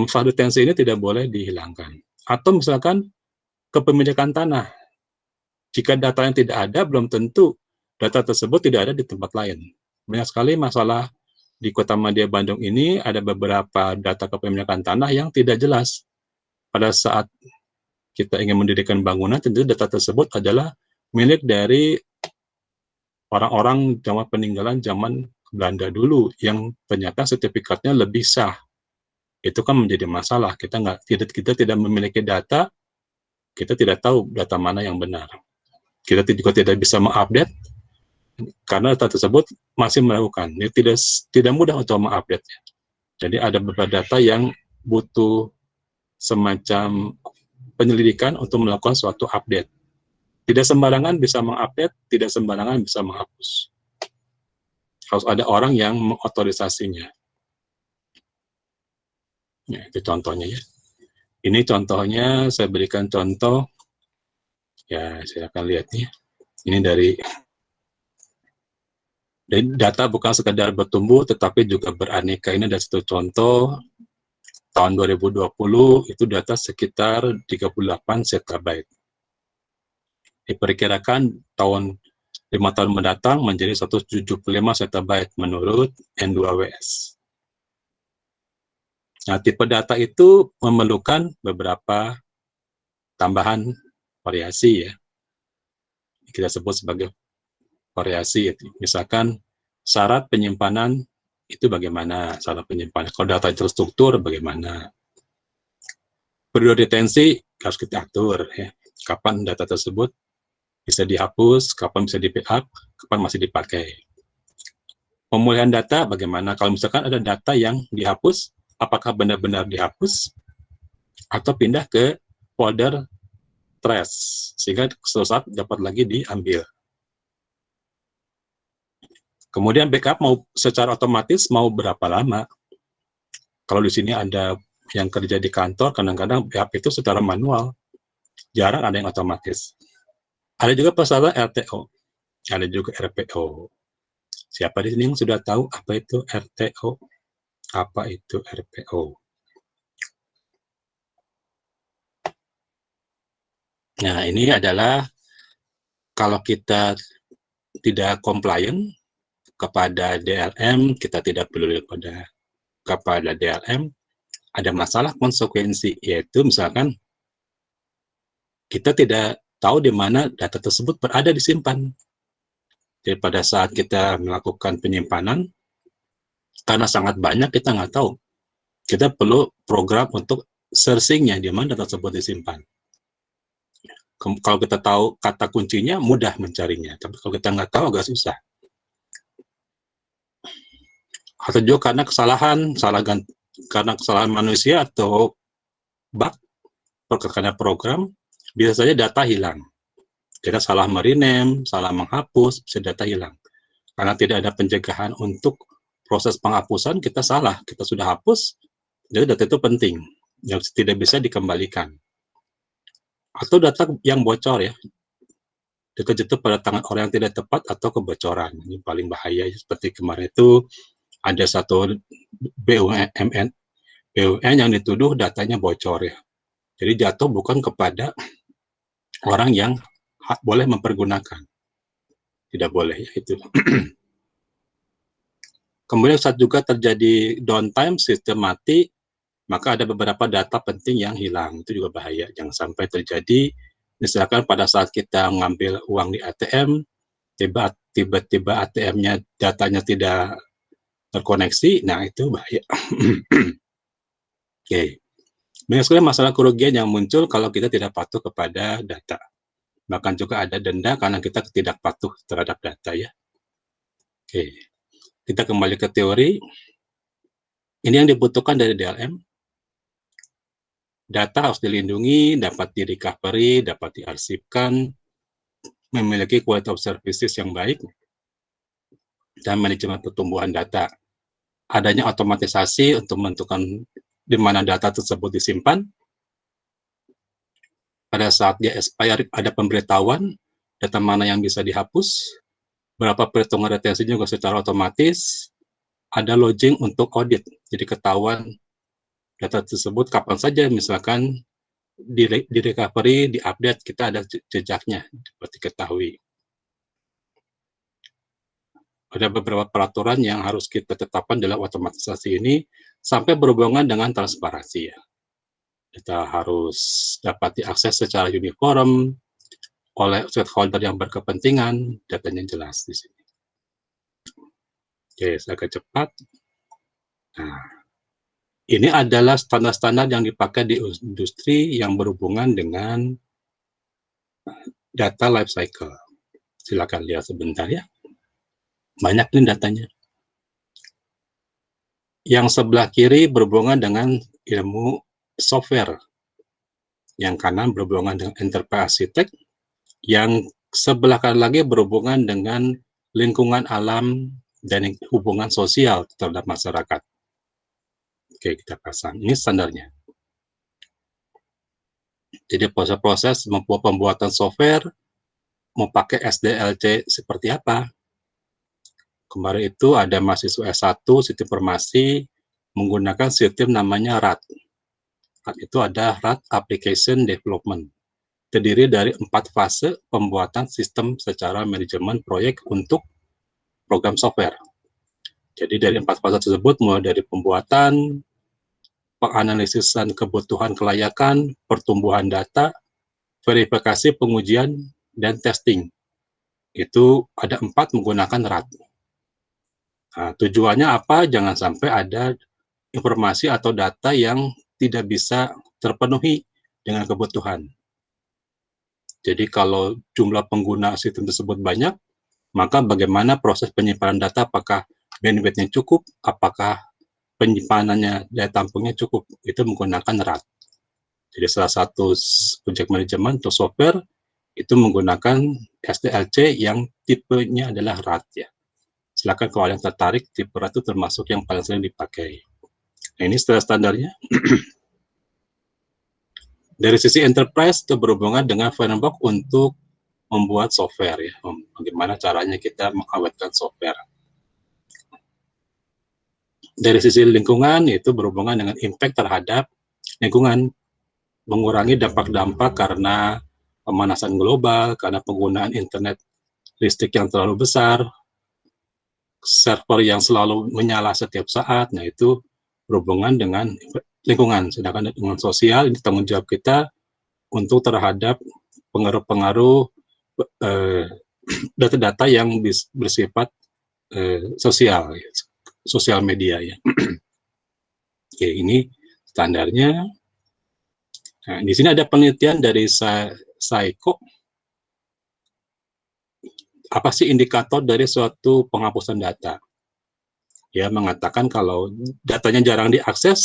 fase tensi ini tidak boleh dihilangkan. Atau misalkan kepemilikan tanah, jika datanya tidak ada, belum tentu data tersebut tidak ada di tempat lain. Banyak sekali masalah di Kota Madya Bandung ini, ada beberapa data kepemilikan tanah yang tidak jelas. Pada saat kita ingin mendirikan bangunan, tentu data tersebut adalah milik dari orang-orang zaman peninggalan zaman Belanda dulu, yang ternyata sertifikatnya lebih sah. Itu kan menjadi masalah. Kita tidak memiliki data, kita tidak tahu data mana yang benar. Kita juga tidak bisa mengupdate karena data tersebut masih meragukan. Ini tidak mudah untuk mengupdate-nya. Jadi ada beberapa data yang butuh semacam penyelidikan untuk melakukan suatu update. Tidak sembarangan bisa mengupdate, tidak sembarangan bisa menghapus. Harus ada orang yang mengotorisasinya. Ya, itu contohnya ya. Ini contohnya, saya berikan contoh. Ya, saya akan lihat nih. Ini dari data bukan sekedar bertumbuh, tetapi juga beraneka. Ini ada satu contoh, tahun 2020 itu data sekitar 38 zettabyte. Diperkirakan tahun 5 tahun mendatang menjadi 175 zettabyte menurut N2WS. Nah, tipe data itu memerlukan beberapa tambahan variasi ya. Kita sebut sebagai variasi. Misalkan syarat penyimpanan itu bagaimana, syarat penyimpanan. Kalau data terstruktur bagaimana. Periode retensi harus kita atur ya. Kapan data tersebut bisa dihapus, kapan bisa di-backup, kapan masih dipakai. Pemulihan data bagaimana? Kalau misalkan ada data yang dihapus, apakah benar-benar dihapus atau pindah ke folder trash sehingga suatu saat dapat lagi diambil. Kemudian backup mau secara otomatis mau berapa lama? Kalau di sini ada yang kerja di kantor, kadang-kadang backup itu secara manual, jarang ada yang otomatis. Ada juga persyaratan RTO, ada juga RPO. Siapa di sini yang sudah tahu apa itu RTO? Apa itu RPO? Nah, ini adalah kalau kita tidak compliant kepada DLM, kita tidak peduli kepada DLM, ada masalah konsekuensi, yaitu misalkan kita tidak tahu di mana data tersebut berada disimpan. Jadi pada saat kita melakukan penyimpanan, karena sangat banyak kita nggak tahu, kita perlu program untuk searching-nya di mana data tersebut disimpan. Kalau kita tahu kata kuncinya, mudah mencarinya. Tapi kalau kita nggak tahu, agak susah. Atau juga karena karena kesalahan manusia atau bug, karena program, bisa saja data hilang. Kita salah merename, salah menghapus, bisa data hilang. Karena tidak ada pencegahan untuk proses penghapusan, kita salah. Kita sudah hapus, jadi data itu penting, yang tidak bisa dikembalikan. Atau data yang bocor ya, jatuh pada tangan orang yang tidak tepat atau kebocoran. Ini paling bahaya, seperti kemarin itu ada satu BUMN yang dituduh datanya bocor ya. Jadi jatuh bukan kepada orang yang boleh mempergunakan. Tidak boleh ya itu. Kemudian saat juga terjadi downtime, sistem mati, maka ada beberapa data penting yang hilang. Itu juga bahaya. Jangan sampai terjadi, misalkan pada saat kita ngambil uang di ATM, tiba-tiba ATM-nya datanya tidak terkoneksi, nah itu bahaya. Oke. Banyak sekali masalah kerugian yang muncul kalau kita tidak patuh kepada data. Bahkan juga ada denda karena kita tidak patuh terhadap data ya. Oke. Kita kembali ke teori. Ini yang dibutuhkan dari DLM. Data harus dilindungi, dapat di-recovery, dapat diarsipkan, memiliki quality of services yang baik, dan manajemen pertumbuhan data. Adanya otomatisasi untuk menentukan di mana data tersebut disimpan. Pada saat dia expire, ada pemberitahuan data mana yang bisa dihapus, berapa perhitungan retensi juga secara otomatis, ada login untuk audit, jadi ketahuan data tersebut kapan saja, misalkan di recovery, di update, kita ada jejaknya, dapat diketahui. Ada beberapa peraturan yang harus kita tetapkan dalam otomatisasi ini, sampai berhubungan dengan transparansi ya. Kita harus dapat diakses secara uniform oleh stakeholder yang berkepentingan, datanya jelas di sini. Oke, saya agak cepat. Nah, ini adalah standar-standar yang dipakai di industri yang berhubungan dengan data life cycle. Silakan lihat sebentar ya. Banyak nih datanya. Yang sebelah kiri berhubungan dengan ilmu software. Yang kanan berhubungan dengan enterprise architect. Yang sebelah kanan lagi berhubungan dengan lingkungan alam dan hubungan sosial terhadap masyarakat. Oke, kita pasang. Ini standarnya. Jadi proses-proses pembuatan software mau pakai SDLC seperti apa? Kemarin itu ada mahasiswa S1 sistem informasi menggunakan sistem namanya RAD. RAD itu ada RAD Application Development. Terdiri dari 4 fase pembuatan sistem secara manajemen proyek untuk program software. Jadi dari 4 fase tersebut mulai dari pembuatan, penganalisisan kebutuhan kelayakan, pertumbuhan data, verifikasi, pengujian, dan testing. Itu ada 4 menggunakan RAD. Nah, tujuannya apa? Jangan sampai ada informasi atau data yang tidak bisa terpenuhi dengan kebutuhan. Jadi kalau jumlah pengguna sistem tersebut banyak, maka bagaimana proses penyimpanan data, apakah bandwidth-nya cukup, apakah penyimpanannya, daya tampungnya cukup, itu menggunakan RAD. Jadi salah satu project management atau software itu menggunakan SDLC yang tipenya adalah RAD ya. Silakan kalau yang tertarik, tipe RAD itu termasuk yang paling sering dipakai. Nah, ini standarnya. Dari sisi enterprise itu berhubungan dengan framework untuk membuat software ya. Bagaimana caranya kita mengawetkan software. Dari sisi lingkungan itu berhubungan dengan impact terhadap lingkungan, mengurangi dampak-dampak karena pemanasan global, karena penggunaan internet listrik yang terlalu besar, server yang selalu menyala setiap saat. Nah, itu berhubungan dengan lingkungan. Sedangkan lingkungan sosial ini tanggung jawab kita untuk terhadap pengaruh-pengaruh data-data yang bersifat sosial media ya. Oke, ini standarnya. Nah, di sini ada penelitian dari Saiko. Apa sih indikator dari suatu penghapusan data? Ya, mengatakan kalau datanya jarang diakses,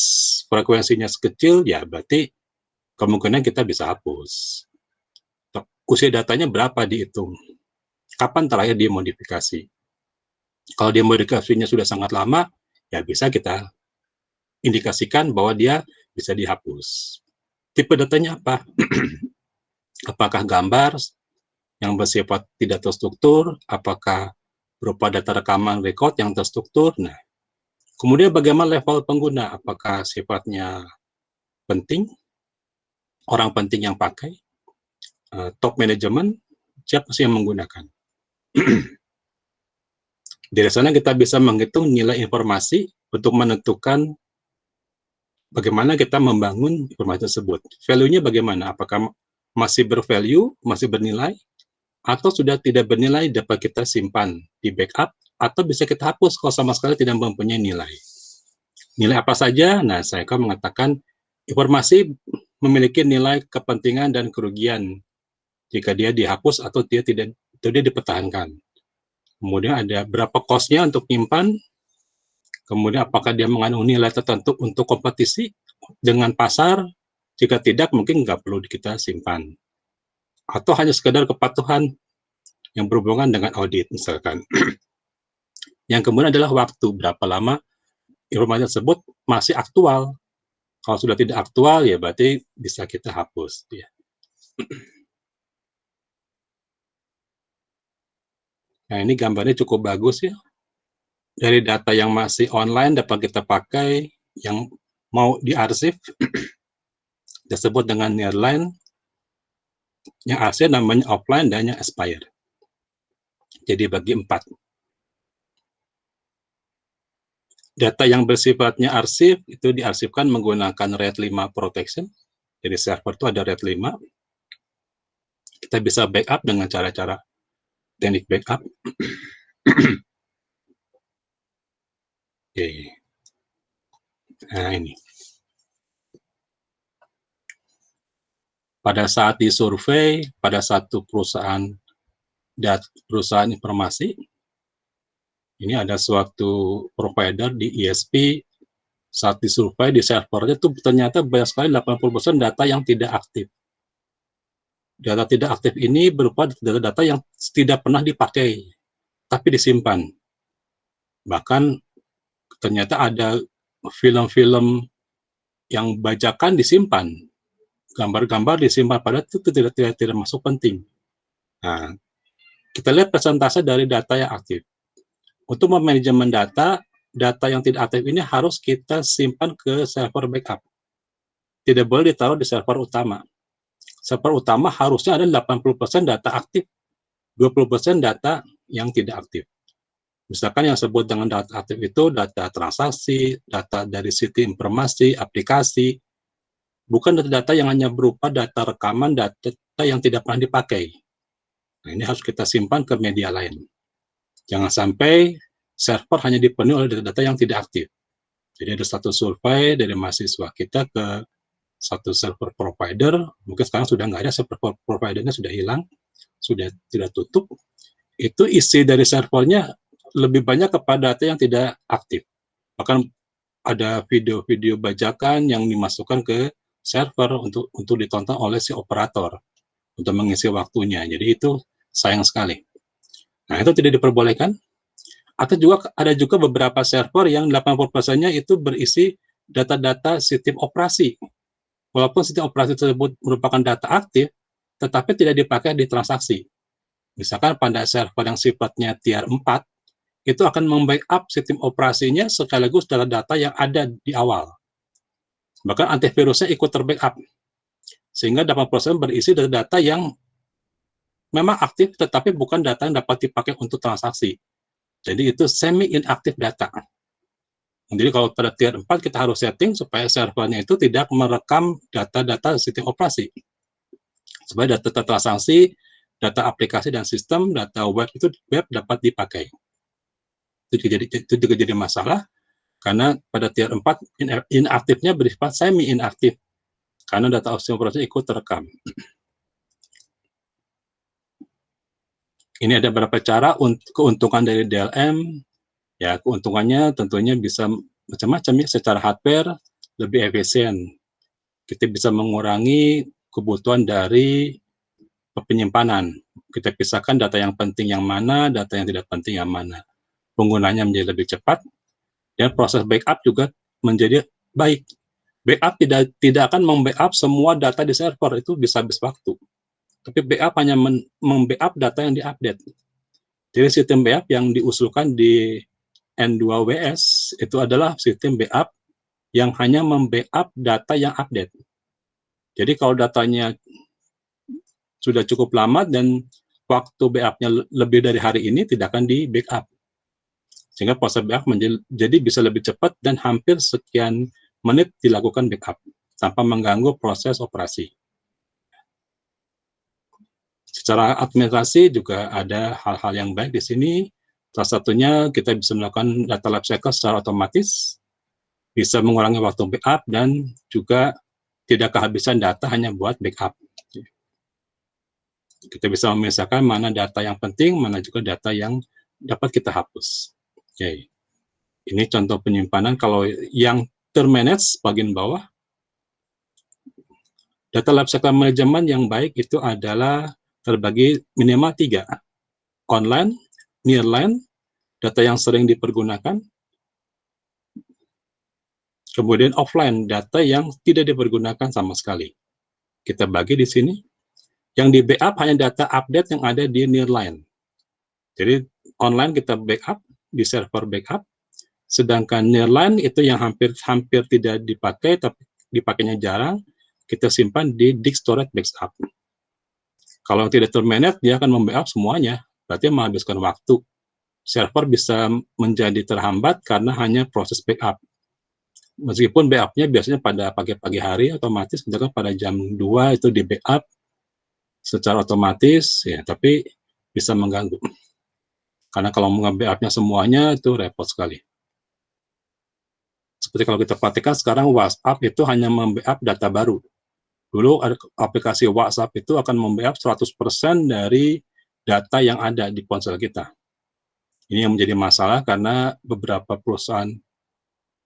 frekuensinya sekecil, ya berarti kemungkinan kita bisa hapus. Usia datanya berapa dihitung? Kapan terakhir dimodifikasi? Kalau dimodifikasinya sudah sangat lama, ya bisa kita indikasikan bahwa dia bisa dihapus. Tipe datanya apa? Apakah gambar yang bersifat tidak terstruktur? Apakah berupa data rekaman record yang terstruktur? Nah, kemudian bagaimana level pengguna? Apakah sifatnya penting? Orang penting yang pakai? Top manajemen? Siapa sih yang menggunakan? Dari sana kita bisa menghitung nilai informasi untuk menentukan bagaimana kita membangun informasi tersebut. Value-nya bagaimana? Apakah masih bervalue, masih bernilai, atau sudah tidak bernilai dapat kita simpan di backup, atau bisa kita hapus kalau sama sekali tidak mempunyai nilai. Nilai apa saja? Nah, saya akan mengatakan informasi memiliki nilai kepentingan dan kerugian jika dia dihapus atau dia dipertahankan. Kemudian ada berapa cost-nya untuk menyimpan, Kemudian apakah dia mengandung nilai tertentu untuk kompetisi dengan pasar? Jika tidak, mungkin nggak perlu kita simpan. Atau hanya sekedar kepatuhan yang berhubungan dengan audit misalkan. Yang kemudian adalah waktu, berapa lama informasi tersebut masih aktual. Kalau sudah tidak aktual, ya berarti bisa kita hapus. Ya. Nah, ini gambarnya cukup bagus ya. Dari data yang masih online dapat kita pakai, yang mau diarsip, disebut dengan nearline, yang asli namanya offline, dan yang expire. Jadi bagi 4. Data yang bersifatnya arsip, itu diarsipkan menggunakan RAID 5 protection. Jadi server itu ada RAID 5. Kita bisa backup dengan cara-cara teknik backup. Oke. Nah, ini. Pada saat disurvei, pada satu perusahaan informasi, ini ada suatu provider di ISP, saat disurvei di servernya itu ternyata banyak sekali 80% data yang tidak aktif. Data tidak aktif ini berupa data-data yang tidak pernah dipakai, tapi disimpan. Bahkan ternyata ada film-film yang bajakan disimpan, gambar-gambar disimpan, padahal itu tidak masuk penting. Nah, kita lihat persentase dari data yang aktif. Untuk memanajemen data yang tidak aktif ini harus kita simpan ke server backup. Tidak boleh ditaruh di server utama. Server utama harusnya ada 80% data aktif, 20% data yang tidak aktif. Misalkan yang disebut dengan data aktif itu data transaksi, data dari sistem informasi, aplikasi, bukan data-data yang hanya berupa data rekaman, data yang tidak pernah dipakai. Nah, ini harus kita simpan ke media lain. Jangan sampai server hanya dipenuhi oleh data-data yang tidak aktif. Jadi ada satu survei dari mahasiswa kita ke satu server provider, mungkin sekarang sudah nggak ada, server providernya sudah hilang, sudah tidak tutup. Itu isi dari servernya lebih banyak kepada data yang tidak aktif. Bahkan ada video-video bajakan yang dimasukkan ke server untuk ditonton oleh si operator untuk mengisi waktunya. Jadi itu sayang sekali. Nah, itu tidak diperbolehkan. Atau juga ada juga beberapa server yang 80%-nya itu berisi data-data sistem operasi. Walaupun sistem operasi tersebut merupakan data aktif, tetapi tidak dipakai di transaksi. Misalkan pada server yang sifatnya tier 4, itu akan membackup sistem operasinya sekaligus data-data yang ada di awal. Bahkan antivirusnya ikut terbackup. Sehingga 80% berisi data-data yang memang aktif, tetapi bukan data yang dapat dipakai untuk transaksi. Jadi itu semi-inactive data. Jadi kalau pada tier 4 kita harus setting supaya servernya itu tidak merekam data-data sistem operasi. Supaya data transaksi, data aplikasi dan sistem, data web dapat dipakai. Itu juga jadi masalah, karena pada tier 4 inaktifnya bersifat semi-inaktif, karena data sistem operasi ikut terekam. Ini ada beberapa cara untuk keuntungan dari DLM. Ya, keuntungannya tentunya bisa macam-macam ya. Secara hardware lebih efisien. Kita bisa mengurangi kebutuhan dari penyimpanan. Kita pisahkan data yang penting yang mana, data yang tidak penting yang mana. Penggunanya menjadi lebih cepat, dan proses backup juga menjadi baik. Backup tidak akan membackup semua data di server, itu bisa habis waktu. Tapi backup hanya membackup data yang diupdate. Jadi sistem backup yang diusulkan di N2WS itu adalah sistem backup yang hanya membackup data yang update. Jadi kalau datanya sudah cukup lama dan waktu backup-nya lebih dari hari ini, tidak akan di backup. Sehingga proses backup jadi bisa lebih cepat dan hampir sekian menit dilakukan backup tanpa mengganggu proses operasi. Secara administrasi juga ada hal-hal yang baik di sini. Salah satunya kita bisa melakukan data lifecycle secara otomatis, bisa mengurangi waktu backup, dan juga tidak kehabisan data hanya buat backup. Kita bisa memisahkan mana data yang penting, mana juga data yang dapat kita hapus. Oke. Ini contoh penyimpanan. Kalau yang termanage bagian bawah, data lifecycle management yang baik itu adalah terbagi minimal 3. Online, nearline, data yang sering dipergunakan, kemudian offline, data yang tidak dipergunakan sama sekali. Kita bagi di sini. Yang di backup hanya data update yang ada di nearline. Jadi online kita backup di server backup, sedangkan nearline itu yang hampir tidak dipakai, tapi dipakainya jarang, kita simpan di disk storage backup. Kalau tidak termanage, dia akan membackup semuanya, berarti menghabiskan waktu. Server bisa menjadi terhambat karena hanya proses backup. Meskipun backup-nya biasanya pada pagi-pagi hari otomatis, misalkan pada jam 2 itu di backup secara otomatis, ya, tapi bisa mengganggu. Karena kalau nge-backup-nya semuanya itu repot sekali. Seperti kalau kita perhatikan sekarang WhatsApp itu hanya membackup data baru. Dulu aplikasi WhatsApp itu akan membackup 100% dari data yang ada di ponsel kita. Ini yang menjadi masalah karena beberapa perusahaan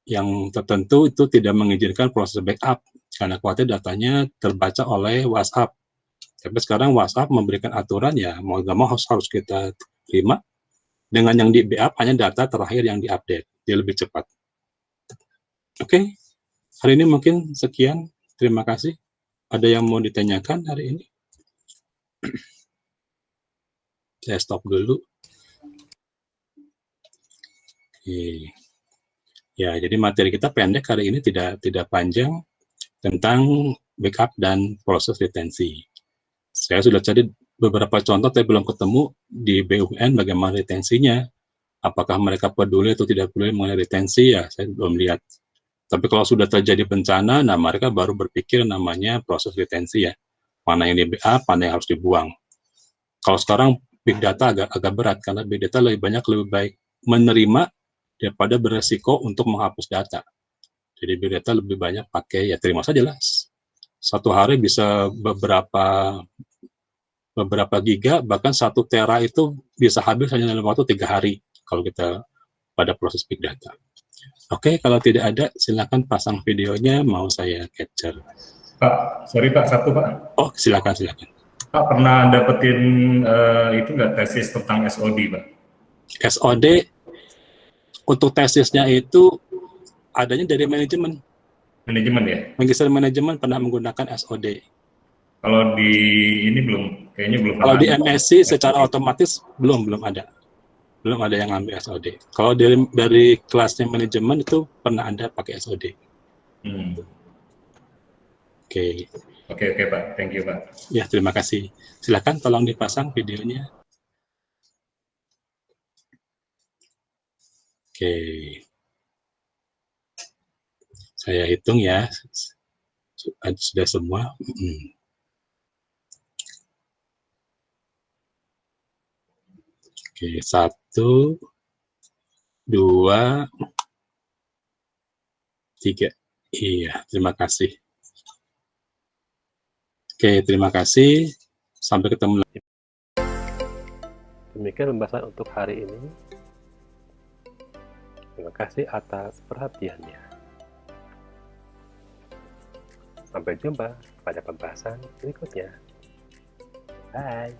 yang tertentu itu tidak mengizinkan proses backup karena khawatir datanya terbaca oleh WhatsApp. Tapi sekarang WhatsApp memberikan aturan, ya mau nggak mau harus kita terima. Dengan yang di backup hanya data terakhir yang diupdate, dia lebih cepat. Oke, hari ini mungkin sekian. Terima kasih. Ada yang mau ditanyakan hari ini? Saya stop dulu. Oke. Ya, jadi materi kita pendek hari ini, tidak panjang, tentang backup dan proses retensi. Saya sudah cari beberapa contoh, tapi belum ketemu di BUMN bagaimana retensinya. Apakah mereka peduli atau tidak peduli mengenai retensi, ya saya belum lihat. Tapi kalau sudah terjadi bencana, nah mereka baru berpikir namanya proses retensi, ya. Mana yang di backup, mana yang harus dibuang. Kalau sekarang big data agak berat, karena big data lebih baik menerima daripada beresiko untuk menghapus data. Jadi big data lebih banyak pakai, ya terima saja lah. Satu hari bisa beberapa giga, bahkan 1 tera itu bisa habis hanya dalam waktu 3 hari kalau kita pada proses big data. Oke, kalau tidak ada, silakan pasang videonya, mau saya capture. Pak, sorry Pak, satu Pak. Oh, silakan. Pak pernah dapetin itu nggak tesis tentang SOD Pak? SOD, untuk tesisnya itu adanya dari manajemen. Manajemen ya? Magister manajemen pernah menggunakan SOD. Kalau di ini kayaknya belum. Kalau di MSc secara otomatis belum ada yang ambil SOD. Kalau dari kelasnya manajemen itu pernah ada pakai SOD. Oke Pak, thank you Pak. Ya, terima kasih. Silakan tolong dipasang videonya. Oke. Saya hitung ya. Sudah semua. Oke, 1, 2, 3. Iya, terima kasih. Oke, terima kasih. Sampai ketemu lagi. Demikian pembahasan untuk hari ini. Terima kasih atas perhatiannya. Sampai jumpa pada pembahasan berikutnya. Bye.